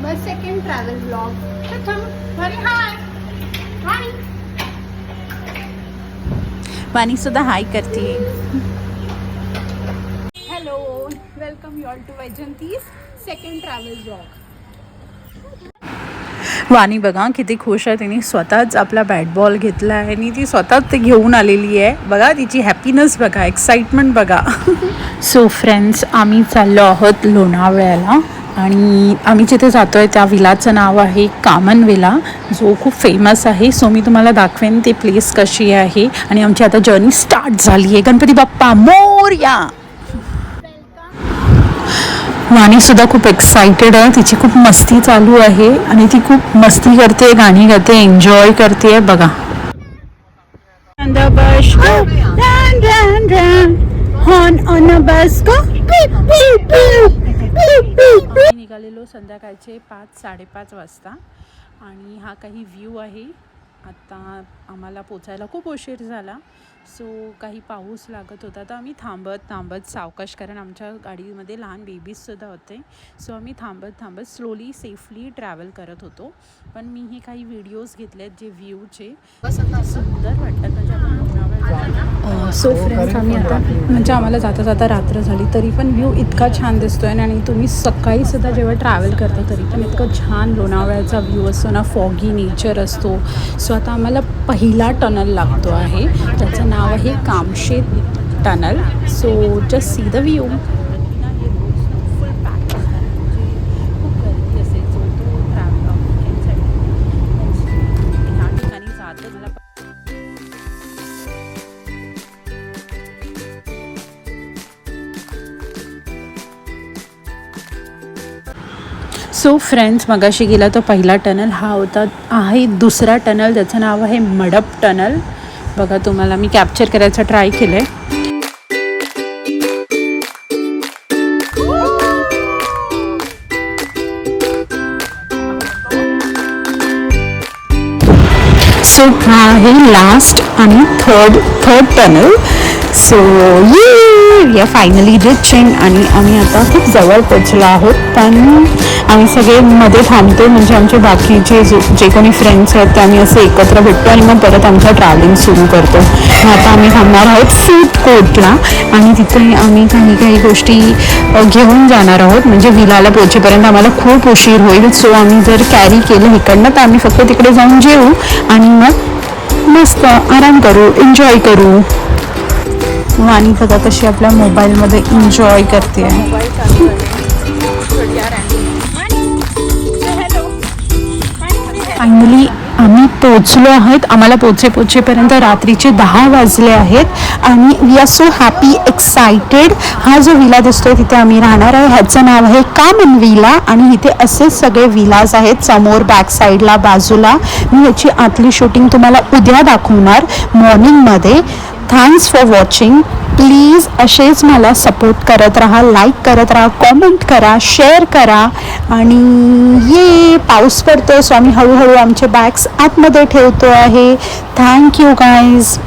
बस second travel blog. प्रथम वाणी हाय. वाणी सुद्धा hi करते. Hello, welcome you all to Vaijanti's second travel blog. Vani बघा किती खुश आहे. तिने स्वतःच आपला बॅट बॉल घेतला आहे आणि ती स्वतःच ते घेऊन आलेली आहे. बघा तिची हॅपीनेस बघा, एक्साइटमेंट बघा. सो फ्रेंड्स, आम्ही चाललो आहोत लोणावळ्याला आणि आम्ही जिथे जातो आहे त्या विलाचं नाव आहे कामन विला, जो खूप फेमस आहे. सो मी तुम्हाला दाखवेन ते प्लेस कशी आहे. आणि आमची आता जर्नी स्टार्ट झाली आहे. गणपती बाप्पा मोरया. वाणी सुद्धा खूप एक्साइटेड आहे. तिची खूप मस्ती चालू आहे आणि ती खूप मस्ती करते, गाणी गाते, एन्जॉय करते बघा. निघालेलो संध्याकाळचे 5-5:30 वाजता आणि हा काही व्ह्यू आहे. आता आम्हाला पोचायला खूप उशीर झाला. सो काही पाऊस लागत होता तर आम्ही थांबत सावकाश, कारण आमच्या गाडीमध्ये लहान बेबीजसुद्धा होते. सो आम्ही थांबत स्लोली सेफली ट्रॅव्हल करत होतो. पण मी हे काही व्हिडिओज घेतलेत जे व्ह्यूचे सुंदर वाटतात. म्हणजे आपण सो फ्रेंड्स, आम्ही आता म्हणजे आम्हाला जाता रात्र झाली तरी पण व्ह्यू इतका छान दिसतो आहे. आणि तुम्ही सकाळीसुद्धा जेव्हा ट्रॅव्हल करता तरी पण इतकं छान लोणावळ्याचा व्ह्यू असतो ना, फॉगी नेचर असतो. सो आता आम्हाला पहिला टनल लागतो आहे, त्याचं नाव आहे Kamshet tunnel. So just see the view. So friends, मगाशी गेला तो पहिला टनल, हा होता आहे दुसरा टनल, त्याचं नाव आहे मडप टनल. बघा, तुम्हाला मी कॅप्चर करायचा ट्राय केलं आहे. सो हा आहे लास्ट आणि third tunnel. So we are finally reaching आणि आम्ही आता खूप जवळ पोचलो आहोत. पण आम्ही सगळे मध्ये थांबतो, म्हणजे आमचे बाकीचे जे कोणी फ्रेंड्स आहेत ते आम्ही असे एकत्र भेटतो आणि मग परत आमचं ट्रॅव्हलिंग सुरू करतो. आता आम्ही थांबणार आहोत फूड कोर्टला आणि तिथे आम्ही काही गोष्टी घेऊन जाणार आहोत. म्हणजे विलाला पोहोचेपर्यंत आम्हाला खूप उशीर होईल. सो आम्ही जर कॅरी केलं इकडनं तर आम्ही फक्त तिकडे जाऊन जेवू आणि मग मस्त आराम करू, एन्जॉय करू. वाणी बघा कशी आपल्या मोबाईलमध्ये एन्जॉय करते आहे. फायनली आम्ही पोचलो आहोत. आम्हाला पोचेपर्यंत रात्रीचे 10 वाजले आहेत आणि we are so happy, excited. हा जो विला दिसतोय तिथे आम्ही राहणार आहे, ह्याचं नाव आहे कामन विला आणि इथे असेच सगळे विलाज आहेत समोर, बॅक साईडला, बाजूला. मी ह्याची आतली शूटिंग तुम्हाला उद्या दाखवणार मॉर्निंगमध्ये. Thanks for watching. प्लीज असेच मला सपोर्ट करत राहा, लाईक करत राहा, कॉमेंट करा, शेअर करा. आणि ये पाऊस पडतो, सो आम्ही हळूहळू आमचे बॅग्स आतमध्ये ठेवतो आहे. Thank you guys.